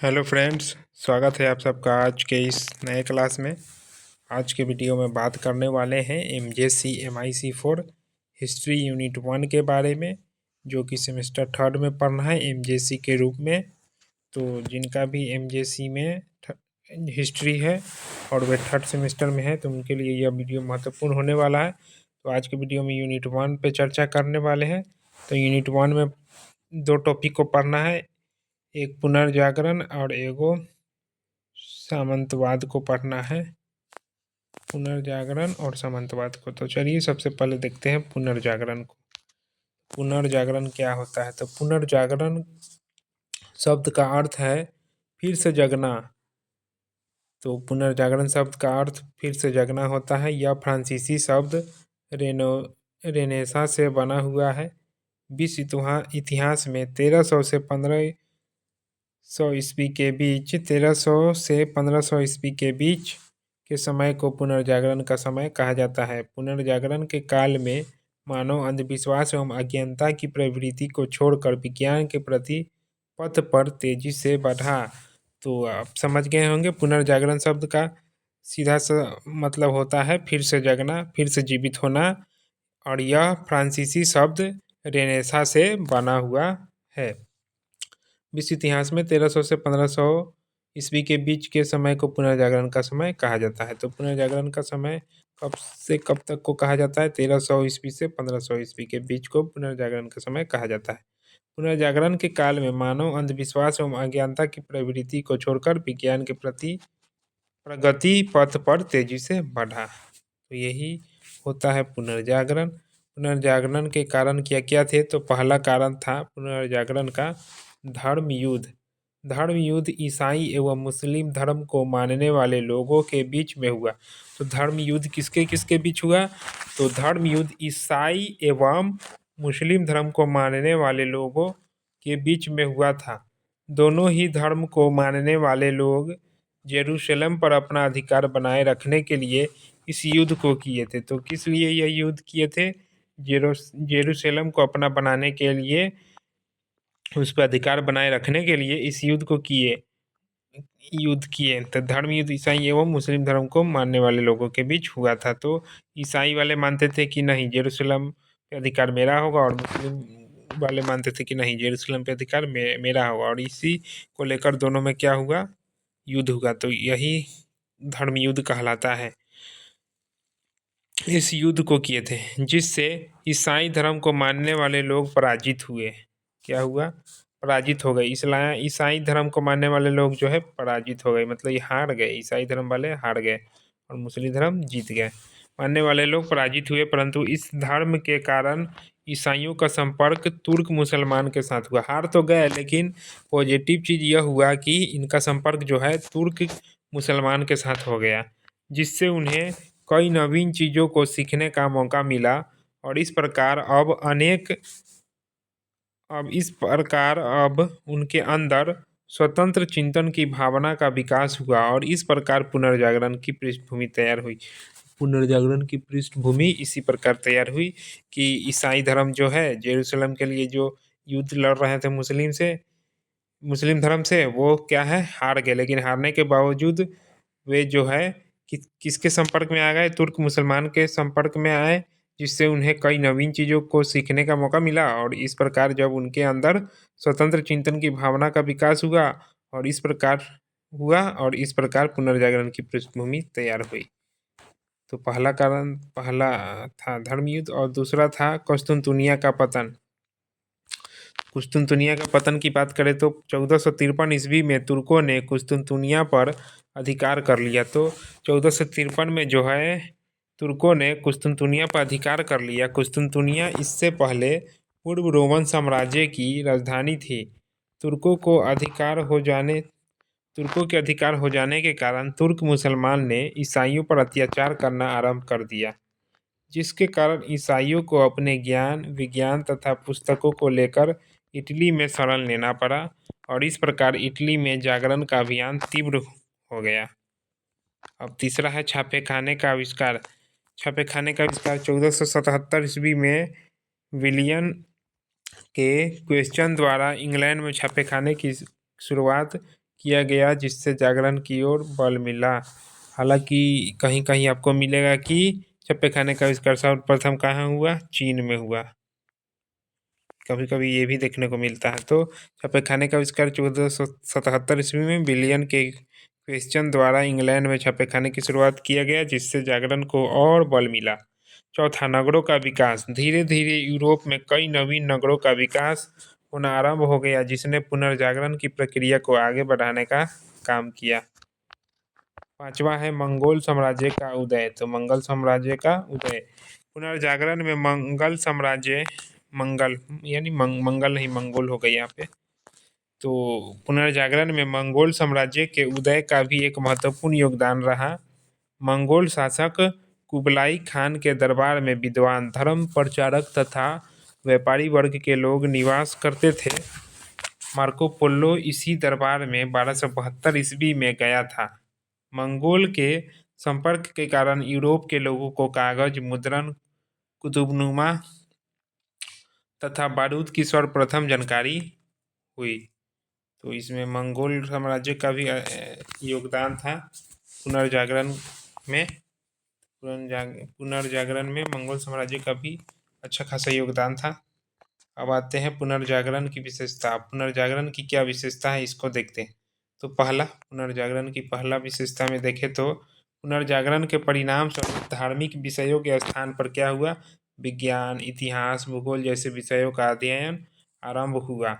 Hello friends, स्वागत है आप सबका आज के इस नए क्लास में। आज के वीडियो में बात करने वाले हैं MJC MIC4 हिस्ट्री यूनिट 1 के बारे में, जो कि सेमेस्टर 3rd में पढ़ना है MJC के रूप में। तो जिनका भी MJC में हिस्ट्री है और वे 3rd सेमेस्टर में है, तो उनके लिए यह वीडियो महत्वपूर्ण होने वाला है। तो आज के वीडियो में यूनिट 1 पे चर्चा करने वाले हैं। तो यूनिट 1 में 2 टॉपिक को पढ़ना है, एक पुनर्जागरण और एगो सामंतवाद को पढ़ना है। पुनर्जागरण और सामंतवाद को। तो चलिए सबसे पहले देखते हैं पुनर्जागरण को। पुनर्जागरण क्या होता है? तो पुनर्जागरण शब्द का अर्थ है फिर से जगना। तो पुनर्जागरण शब्द का अर्थ फिर से जगना होता है। यह फ्रांसीसी शब्द रेनेसां से बना हुआ है। विश्व इतिहास में 1300 से 1500 ईस्वी के बीच 1300 से 1500 ईस्वी के बीच के समय को पुनर्जागरण का समय कहा जाता है। पुनर्जागरण के काल में मानव अंधविश्वास एवं अज्ञानता की प्रवृत्ति को छोड़कर विज्ञान के प्रति पथ पर तेजी से बढ़ा। तो आप समझ गए होंगे, पुनर्जागरण शब्द का सीधा सा मतलब होता है फिर से जगना, फिर से जीवित होना। और यह फ्रांसीसी शब्द रेनेसां से बना हुआ है। विश्व इतिहास में 1300 से 1500 ईस्वी के बीच के समय को पुनर्जागरण का समय कहा जाता है। तो पुनर्जागरण का समय कब से कब तक को कहा जाता है? 1300 ईस्वी से 1500 ईस्वी के बीच को पुनर्जागरण का समय कहा जाता है। पुनर्जागरण के काल में मानव अंधविश्वास एवं अज्ञानता की प्रवृत्ति को छोड़कर विज्ञान के प्रति प्रगति पथ पर तेजी से बढ़ा। तो यही होता है पुनर्जागरण। पुनर्जागरण के कारण क्या क्या थे? तो पहला कारण था पुनर्जागरण का धर्म युद्ध। धर्म युद्ध ईसाई एवं मुस्लिम धर्म को मानने वाले लोगों के बीच में हुआ। तो धर्म युद्ध किसके किसके बीच हुआ? तो धर्म युद्ध ईसाई एवं मुस्लिम धर्म को मानने वाले लोगों के बीच में हुआ था। दोनों ही धर्म को मानने वाले लोग जेरूशलेम पर अपना अधिकार बनाए रखने के लिए इस युद्ध को किए थे। तो किस लिए यह युद्ध किए थे? जेरूशलेम को अपना बनाने के लिए, उस पर अधिकार बनाए रखने के लिए इस युद्ध को युद्ध किए। तो धर्म युद्ध ईसाई एवं मुस्लिम धर्म को मानने वाले लोगों के बीच हुआ था। तो ईसाई वाले मानते थे कि नहीं, जेरूशलेम पे अधिकार मेरा होगा, और मुस्लिम वाले मानते थे कि नहीं, जेरूशलेम पे अधिकार मेरा होगा। और इसी को लेकर दोनों में क्या हुआ? युद्ध हुआ। तो यही धर्म युद्ध कहलाता है। इस युद्ध को किए थे जिससे ईसाई धर्म को मानने वाले लोग पराजित हुए। क्या हुआ? पराजित हो गए। ईसाई धर्म को मानने वाले लोग जो है पराजित हो गए, मतलब ये हार गए। ईसाई धर्म वाले हार गए और मुस्लिम धर्म जीत गए। मानने वाले लोग पराजित हुए, परंतु इस धर्म के कारण ईसाइयों का संपर्क तुर्क मुसलमान के साथ हुआ। हार तो गए, लेकिन पॉजिटिव चीज़ यह हुआ कि इनका संपर्क जो है तुर्क मुसलमान के साथ हो गया, जिससे उन्हें कई नवीन चीज़ों को सीखने का मौका मिला। और इस प्रकार अब उनके अंदर स्वतंत्र चिंतन की भावना का विकास हुआ और इस प्रकार पुनर्जागरण की पृष्ठभूमि तैयार हुई। पुनर्जागरण की पृष्ठभूमि इसी प्रकार तैयार हुई कि ईसाई धर्म जो है जेरूशलेम के लिए जो युद्ध लड़ रहे थे मुस्लिम धर्म से, वो क्या है, हार गए। लेकिन हारने के बावजूद वे जो है किसके संपर्क में आ गए? तुर्क मुसलमान के संपर्क में आए, जिससे उन्हें कई नवीन चीज़ों को सीखने का मौका मिला। और इस प्रकार जब उनके अंदर स्वतंत्र चिंतन की भावना का विकास हुआ और इस प्रकार पुनर्जागरण की पृष्ठभूमि तैयार हुई। तो पहला था धर्म युद्ध और दूसरा था कुस्तुनतुनिया का पतन। कुस्तुनतुनिया का पतन की बात करें तो 1453 ईस्वी में तुर्कों ने कुस्तुनतुनिया पर अधिकार कर लिया। तो 1453 में जो है तुर्कों ने कुस्तुनतुनिया पर अधिकार कर लिया। कुस्तुनतुनिया इससे पहले पूर्व रोमन साम्राज्य की राजधानी थी। तुर्कों के अधिकार हो जाने के कारण तुर्क मुसलमान ने ईसाइयों पर अत्याचार करना आरंभ कर दिया, जिसके कारण ईसाइयों को अपने ज्ञान, विज्ञान तथा पुस्तकों को लेकर इटली में शरण लेना पड़ा। और इस प्रकार इटली में जागरण का अभियान तीव्र हो गया। अब तीसरा है छापेखाने का आविष्कार। छापेखाने का आविष्कार 1477 ईस्वी में विलियम के क्वेश्चन द्वारा इंग्लैंड में छापेखाने की शुरुआत किया गया जिससे जागरण की ओर बल मिला। हालांकि कहीं कहीं आपको मिलेगा कि छप्पे खाने का आविष्कार सर्वप्रथम कहाँ हुआ, चीन में हुआ। कभी कभी ये भी देखने को मिलता है। तो छप्पे खाने का आविष्कार 1477 ईस्वी में विलियम के क्वेश्चन द्वारा इंग्लैंड में छप्पे खाने की शुरुआत किया गया जिससे जागरण को और बल मिला। चौथा, नगरों का विकास। धीरे धीरे यूरोप में कई नवीन नगरों का विकास होना आरंभ हो गया जिसने पुनर्जागरण की प्रक्रिया को आगे बढ़ाने का काम किया। पांचवा है मंगोल साम्राज्य का उदय। तो मंगल साम्राज्य का उदय। पुनर्जागरण में मंगल साम्राज्य, मंगल यानी मंगल नहीं, मंगोल हो गई यहाँ पे। तो पुनर्जागरण में मंगोल साम्राज्य के उदय का भी एक महत्वपूर्ण योगदान रहा। मंगोल शासक कुबलाई खान के दरबार में विद्वान, धर्म प्रचारक तथा व्यापारी वर्ग के लोग निवास करते थे। मार्को पोलो इसी दरबार में 1272 ईस्वी में गया था। मंगोल के संपर्क के कारण यूरोप के लोगों को कागज, मुद्रण, कुतुबनुमा तथा बारूद की सर्वप्रथम जानकारी हुई। तो इसमें मंगोल साम्राज्य का भी योगदान था पुनर्जागरण में। पुनर्जागरण में मंगोल साम्राज्य का भी अच्छा खासा योगदान था। अब आते हैं पुनर्जागरण की विशेषता। पुनर्जागरण की क्या विशेषता है इसको देखते हैं। तो पहला, पुनर्जागरण की पहला विशेषता में देखें तो पुनर्जागरण के परिणाम स्वरूप धार्मिक विषयों के स्थान पर क्या हुआ, विज्ञान, इतिहास, भूगोल जैसे विषयों का अध्ययन आरंभ हुआ।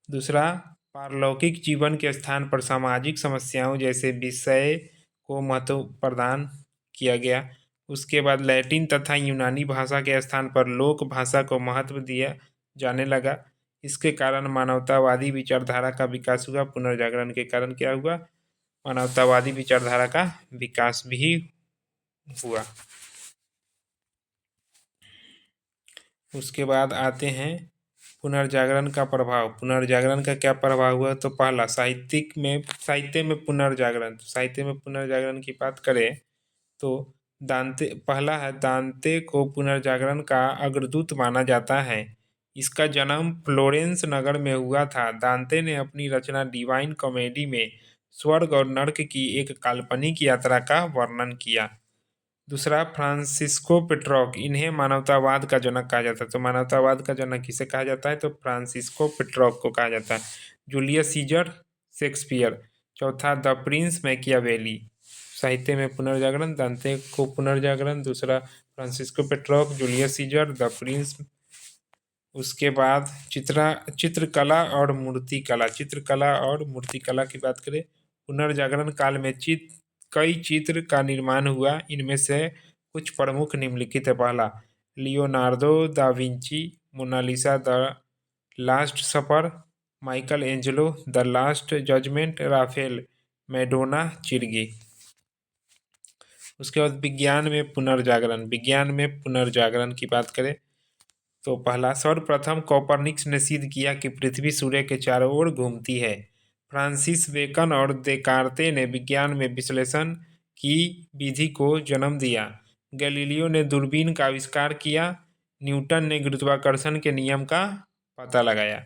दूसरा, पारलौकिक जीवन के स्थान पर सामाजिक समस्याओं जैसे विषय को महत्व प्रदान किया गया। उसके बाद लैटिन तथा यूनानी भाषा के स्थान पर लोक भाषा को महत्व दिया जाने लगा। इसके कारण मानवतावादी विचारधारा का विकास हुआ। पुनर्जागरण के कारण क्या हुआ, मानवतावादी विचारधारा का विकास भी हुआ। उसके बाद आते हैं पुनर्जागरण का प्रभाव। पुनर्जागरण का क्या प्रभाव हुआ, तो पहला, साहित्य में पुनर्जागरण। साहित्य में पुनर्जागरण की बात करें तो पहला है, दांते को पुनर्जागरण का अग्रदूत माना जाता है। इसका जन्म फ्लोरेंस नगर में हुआ था। दांते ने अपनी रचना डिवाइन कॉमेडी में स्वर्ग और नर्क की एक काल्पनिक यात्रा का वर्णन किया। दूसरा, फ्रांसिस्को पेट्रॉक, इन्हें मानवतावाद का जनक कहा जाता है। तो मानवतावाद का जनक किसे कहा जाता है, तो फ्रांसिस्को पेट्रॉक को कहा जाता है। Julius Caesar, Shakespeare. चौथा, द प्रिंस मैकियावेली। साहित्य में पुनर्जागरण, दांते को पुनर्जागरण। दूसरा, Francesco Petrarch, Julius Caesar, the prince. उसके बाद चित्रकला और मूर्तिकला। चित्रकला और मूर्तिकला की बात करें, पुनर्जागरण काल में कई चित्र का निर्माण हुआ। इनमें से कुछ प्रमुख निम्नलिखित है। पहला, Leonardo da Vinci, Mona Lisa, the last supper, Michelangelo, the last judgment, Raphael, Madonna, चिरगी। उसके बाद विज्ञान में पुनर्जागरण की बात करें तो पहला, सर्वप्रथम कोपरनिकस ने सिद्ध किया कि पृथ्वी सूर्य के चारों ओर घूमती है। फ्रांसिस बेकन और देकार्ते ने विज्ञान में विश्लेषण की विधि को जन्म दिया। गैलीलियो ने दूरबीन का आविष्कार किया। न्यूटन ने गुरुत्वाकर्षण के नियम का पता लगाया।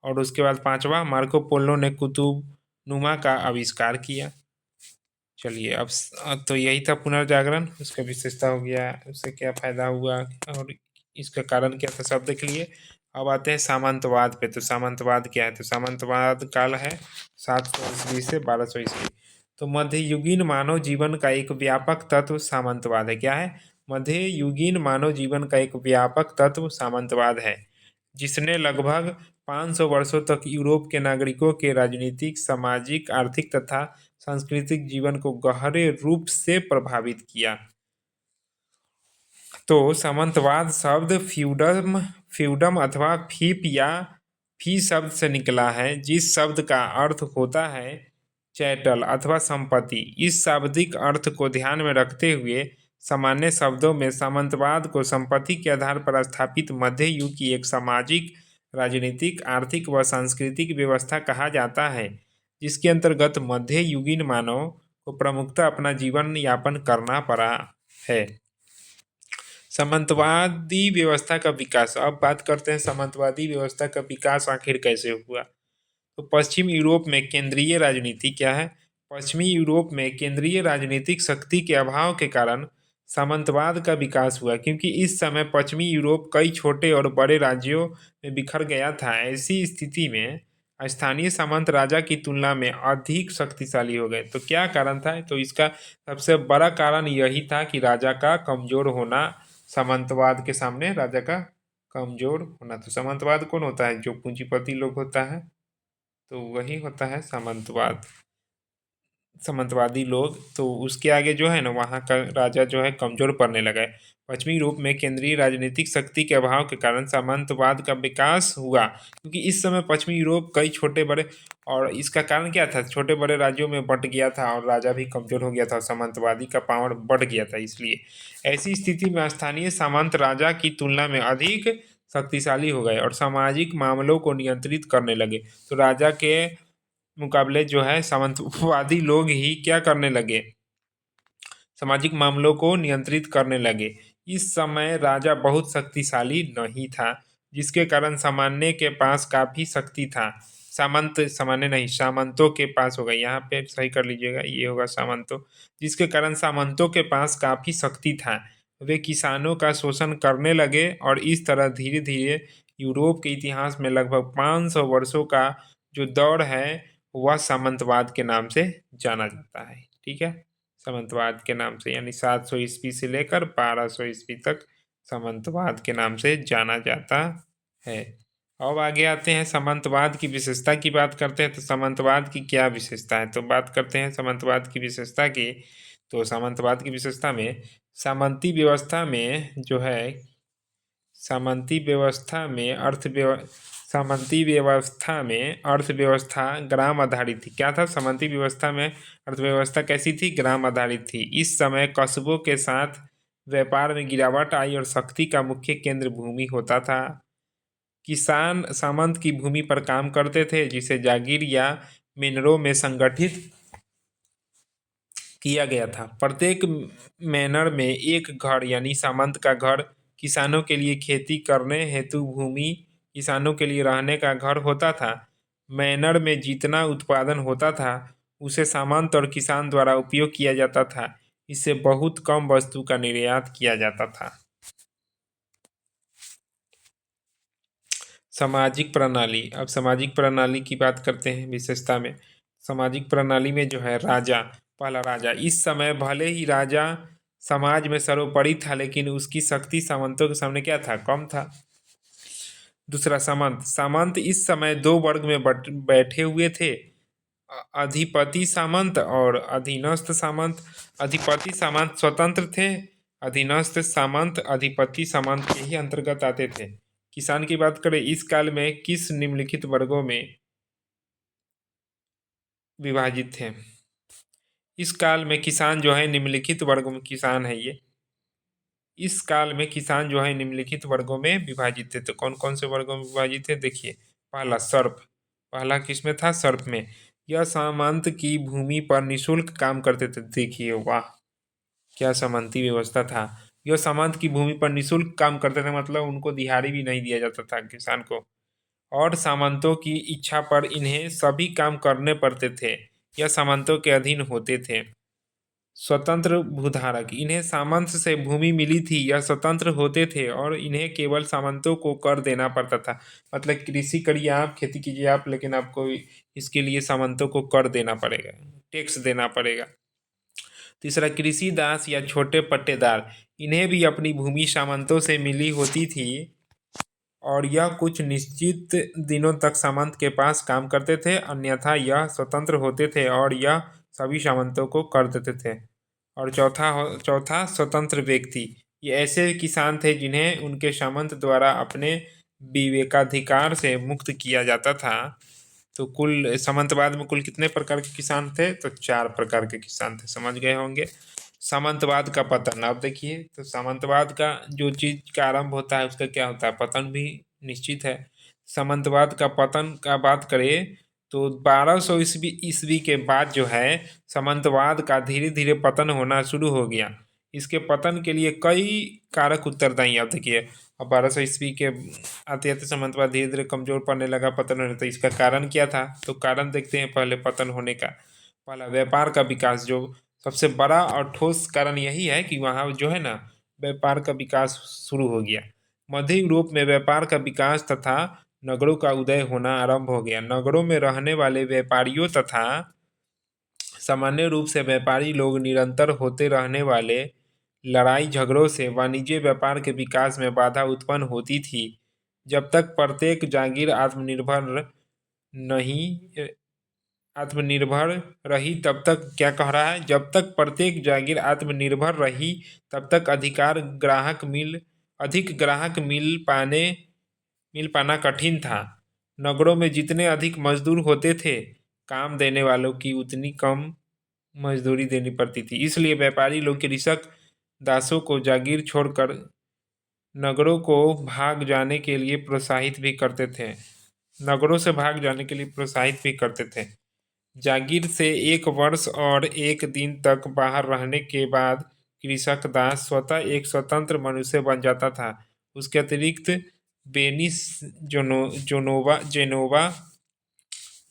और उसके बाद पांचवा, मार्को पोलो ने कुतुबनुमा का आविष्कार किया। चलिए, अब तो यही था पुनर्जागरण। उसका विशेषता हो गया, उससे क्या फायदा हुआ और इसका कारण क्या था, सब देख लिए। अब आते हैं सामंतवाद पे। तो सामंतवाद क्या है, तो सामंतवाद काल है 700 ईस्वी से 1200 ईस्वी। तो मध्ययुगीन मानव जीवन का एक व्यापक तत्व सामंतवाद है। क्या है, मध्ययुगीन मानव जीवन का एक व्यापक तत्व सामंतवाद है, जिसने लगभग 500 वर्षों तक यूरोप के नागरिकों के राजनीतिक, सामाजिक, आर्थिक तथा सांस्कृतिक जीवन को गहरे रूप से प्रभावित किया। तो सामंतवाद शब्द फ्यूडम अथवा फीप या फी शब्द से निकला है, जिस शब्द का अर्थ होता है चैटल अथवा संपत्ति। इस शाब्दिक अर्थ को ध्यान में रखते हुए सामान्य शब्दों में सामंतवाद को संपत्ति के आधार पर स्थापित मध्य युग की एक सामाजिक, राजनीतिक, आर्थिक व सांस्कृतिक व्यवस्था कहा जाता है, जिसके अंतर्गत मध्य युगीन मानव को प्रमुखतः अपना जीवन यापन करना पड़ा है। सामंतवादी व्यवस्था का विकास। अब बात करते हैं सामंतवादी व्यवस्था का विकास आखिर कैसे हुआ। तो पश्चिम यूरोप में केंद्रीय राजनीति क्या है? पश्चिमी यूरोप में केंद्रीय राजनीतिक शक्ति के अभाव के कारण सामंतवाद का विकास हुआ, क्योंकि इस समय पश्चिमी यूरोप कई छोटे और बड़े राज्यों में बिखर गया था। ऐसी स्थिति में स्थानीय सामंत राजा की तुलना में अधिक शक्तिशाली हो गए। तो क्या कारण था? तो इसका सबसे बड़ा कारण यही था कि राजा का कमजोर होना, सामंतवाद के सामने राजा का कमजोर होना। तो सामंतवाद कौन होता है? जो पूंजीपति लोग होता है, तो वही होता है सामंतवाद, सामंतवादी लोग। तो उसके आगे जो है ना, वहाँ का राजा जो है कमजोर पड़ने लगा है। पश्चिमी यूरोप में केंद्रीय राजनीतिक शक्ति के अभाव के कारण सामंतवाद का विकास हुआ, क्योंकि इस समय पश्चिमी यूरोप कई छोटे बड़े, और इसका कारण क्या था? छोटे बड़े राज्यों में बंट गया था और राजा भी कमजोर हो गया था, सामंतवादी का पावर बढ़ गया था। इसलिए ऐसी स्थिति में स्थानीय सामंत राजा की तुलना में अधिक शक्तिशाली हो गए और सामाजिक मामलों को नियंत्रित करने लगे। तो राजा के मुकाबले जो है सामंतवादी लोग ही क्या करने लगे? सामाजिक मामलों को नियंत्रित करने लगे। इस समय राजा बहुत शक्तिशाली नहीं था, जिसके कारण सामान्य के पास काफी शक्ति था। सामंत, सामान्य नहीं, सामंतों के पास होगा, यहाँ पे सही कर लीजिएगा, ये होगा सामंतों। जिसके कारण सामंतों के पास काफी शक्ति था। वे किसानों का शोषण करने लगे और इस तरह धीरे धीरे यूरोप के इतिहास में लगभग 500 वर्षों का जो दौर है वह सामंतवाद के नाम से जाना जाता है। ठीक है, सामंतवाद के नाम से, यानी 700 ईस्वी से लेकर 1200 ईस्वी तक सामंतवाद के नाम से जाना जाता है। अब आगे आते हैं सामंतवाद की विशेषता की बात करते हैं। तो सामंतवाद की क्या विशेषता है? तो बात करते हैं सामंतवाद की विशेषता की। तो सामंतवाद की विशेषता में सामंती व्यवस्था में जो है, सामंती व्यवस्था में सामंती व्यवस्था में अर्थव्यवस्था ग्राम आधारित थी। क्या था? सामंती व्यवस्था में अर्थव्यवस्था कैसी थी? ग्राम आधारित थी। इस समय कस्बों के साथ व्यापार में गिरावट आई और शक्ति का मुख्य केंद्र भूमि होता था। किसान सामंत की भूमि पर काम करते थे, जिसे जागीर या मेनरों में संगठित किया गया था। प्रत्येक मैनर में एक घर यानी सामंत का घर, किसानों के लिए खेती करने हेतु भूमि, किसानों के लिए रहने का घर होता था। मैनर में जितना उत्पादन होता था उसे सामंत और किसान द्वारा उपयोग किया जाता था। इससे बहुत कम वस्तु का निर्यात किया जाता था। सामाजिक प्रणाली। अब सामाजिक प्रणाली की बात करते हैं विशेषता में। सामाजिक प्रणाली में जो है राजा, पहला राजा, इस समय भले ही राजा समाज में सर्वोपरि था, लेकिन उसकी शक्ति सामंतों के सामने क्या था? कम था। दूसरा सामंत। सामंत इस समय दो वर्ग में बैठे हुए थे, अधिपति सामंत और अधीनस्थ सामंत। अधिपति सामंत स्वतंत्र थे, अधीनस्थ सामंत अधिपति सामंत के ही अंतर्गत आते थे। किसान की बात करें, इस काल में किस निम्नलिखित वर्गों में विभाजित थे? इस काल में किसान जो है निम्नलिखित वर्गों में किसान है ये। इस काल में किसान जो है निम्नलिखित वर्गों में विभाजित थे। तो कौन कौन से वर्गों में विभाजित थे? देखिए, पहला सर्प। पहला किसमें था? सर्प में। यह सामंत की भूमि पर निःशुल्क काम करते थे। देखिए, वाह, क्या सामंती व्यवस्था था। यह सामंत की भूमि पर निःशुल्क काम करते थे, मतलब उनको दिहाड़ी भी नहीं दिया जाता था किसान को, और सामंतों की इच्छा पर इन्हें सभी काम करने पड़ते थे। यह सामंतों के अधीन होते थे। स्वतंत्र भूधारक। इन्हें सामंत से भूमि मिली थी, यह स्वतंत्र होते थे और इन्हें केवल सामंतों को कर देना पड़ता था। मतलब कृषि करिए आप, खेती कीजिए आप, लेकिन आपको इसके लिए सामंतों को कर देना पड़ेगा, टैक्स देना पड़ेगा। तीसरा, कृषि दास या छोटे पट्टेदार। इन्हें भी अपनी भूमि सामंतों से मिली होती थी और यह कुछ निश्चित दिनों तक सामंत के पास काम करते थे, अन्यथा यह स्वतंत्र होते थे और यह सभी सामंतों को कर देते थे। और चौथा स्वतंत्र व्यक्ति। ये ऐसे किसान थे जिन्हें उनके सामंत द्वारा अपने विवेकाधिकार से मुक्त किया जाता था। तो कुल सामंतवाद में कुल कितने प्रकार के किसान थे? तो 4 प्रकार के किसान थे, समझ गए होंगे। सामंतवाद का पतन। आप देखिए, तो सामंतवाद का जो चीज का आरंभ होता है उसका क्या होता है? पतन भी निश्चित है। सामंतवाद का पतन का बात करें तो 1200 ईस्वी के बाद जो है सामंतवाद का धीरे धीरे पतन होना शुरू हो गया। इसके पतन के लिए कई कारक उत्तरदायी हैं। अब देखिए, अब 1200 ईस्वी के आते आते सामंतवाद धीरे धीरे कमजोर पड़ने लगा, पतन होने, तो इसका कारण क्या था? तो कारण देखते हैं पहले पतन होने का। पहला, व्यापार का विकास। जो सबसे बड़ा और ठोस कारण यही है कि वहाँ जो है ना, व्यापार का विकास शुरू हो गया। मध्य यूरोप में व्यापार का विकास तथा नगरों का उदय होना आरंभ हो गया। नगरों में रहने वाले व्यापारियों तथा सामान्य रूप से व्यापारी लोग निरंतर होते रहने वाले लड़ाई झगड़ों से वाणिज्य व्यापार के विकास में बाधा उत्पन्न होती थी। जब तक प्रत्येक जागीर नहीं आत्मनिर्भर रही तब तक, क्या कह रहा है, जब तक प्रत्येक जागीर आत्मनिर्भर रही तब तक अधिक ग्राहक मिल पाना कठिन था। नगरों में जितने अधिक मजदूर होते थे, काम देने वालों की उतनी कम मजदूरी देनी पड़ती थी। इसलिए व्यापारी लोग कृषक दासों को जागीर छोड़कर नगरों को भाग जाने के लिए प्रोत्साहित भी करते थे। नगरों से भाग जाने के लिए प्रोत्साहित भी करते थे। जागीर से 1 वर्ष और 1 दिन तक बाहर रहने के बाद कृषक दास स्वतः एक स्वतंत्र मनुष्य बन जाता था। उसके अतिरिक्त बेनिस जेनोवा।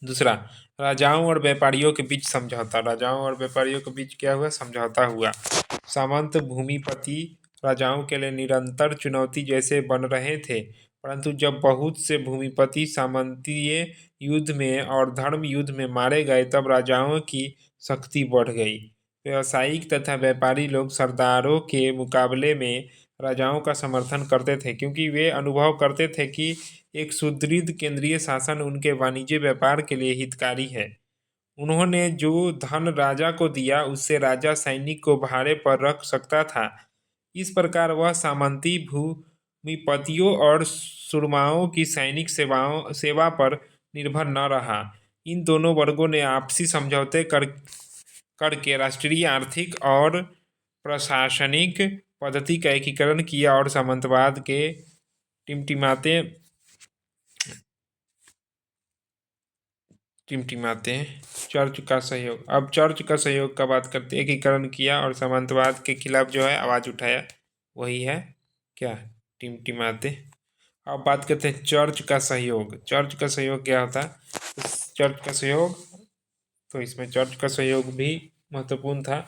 दूसरा, राजाओं और व्यापारियों के बीच समझौता। राजाओं और व्यापारियों के बीच क्या हुआ? समझौता हुआ। सामंत भूमिपति राजाओं के लिए निरंतर चुनौती जैसे बन रहे थे, परंतु जब बहुत से भूमिपति सामंतीय युद्ध में और धर्म युद्ध में मारे गए तब राजाओं की शक्ति बढ़ गई। व्यावसायिक तथा व्यापारी लोग सरदारों के मुकाबले में राजाओं का समर्थन करते थे, क्योंकि वे अनुभव करते थे कि एक सुदृढ़ केंद्रीय शासन उनके वाणिज्य व्यापार के लिए हितकारी है। उन्होंने जो धन राजा को दिया उससे राजा सैनिक को भाड़े पर रख सकता था। इस प्रकार वह सामंती भूमिपतियों और सुरमाओं की सैनिक सेवा पर निर्भर न रहा। इन दोनों वर्गों ने आपसी समझौते करके राष्ट्रीय आर्थिक और प्रशासनिक पद्धति का एकीकरण किया और सामंतवाद के टिमटिमाते चर्च का सहयोग। अब चर्च का सहयोग का बात करते हैं। एकीकरण किया और सामंतवाद के खिलाफ जो है आवाज उठाया, वही है क्या? टिमटिमाते। अब बात करते हैं चर्च का सहयोग। चर्च का सहयोग क्या होता है? चर्च का सहयोग, तो इसमें चर्च का सहयोग भी महत्वपूर्ण था।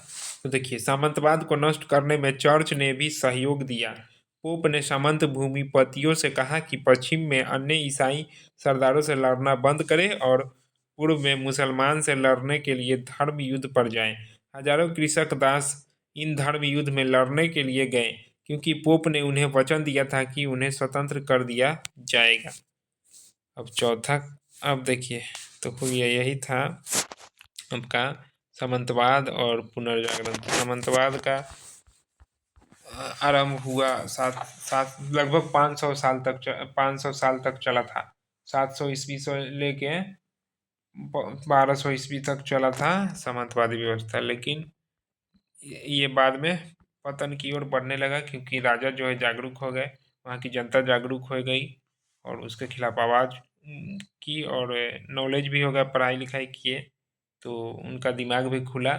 तो देखिए, सामंतवाद को नष्ट करने में चर्च ने भी सहयोग दिया। पोप ने सामंत भूमिपतियों से कहा कि पश्चिम में अन्य ईसाई सरदारों से लड़ना बंद करें और पूर्व में मुसलमान से लड़ने के लिए धर्म युद्ध पर जाएं। हजारों कृषक दास इन धर्म युद्ध में लड़ने के लिए गए, क्योंकि पोप ने उन्हें वचन दिया था कि उन्हें स्वतंत्र कर दिया जाएगा। अब चौथा, अब देखिए, तो यही था आपका सामंतवाद और पुनर्जागरण। सामंतवाद का आरंभ हुआ लगभग 500 साल तक चला था। 700 ईस्वी से लेके 1200 ईस्वी तक चला था सामंतवादी व्यवस्था। लेकिन ये बाद में पतन की ओर बढ़ने लगा, क्योंकि राजा जो है जागरूक हो गए, वहाँ की जनता जागरूक हो गई और उसके खिलाफ आवाज़ की, और नॉलेज भी हो गया, पढ़ाई लिखाई किए तो उनका दिमाग भी खुला,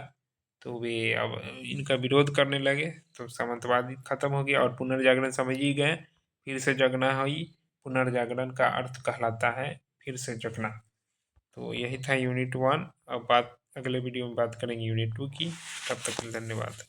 तो वे अब इनका विरोध करने लगे। तो सामंतवाद खत्म हो गया और पुनर्जागरण समझ ही गए, फिर से जगना हुई। पुनर्जागरण का अर्थ कहलाता है फिर से जगना। तो यही था यूनिट 1। अब बात अगले वीडियो में बात करेंगे यूनिट 2 की। तब तक के लिए धन्यवाद।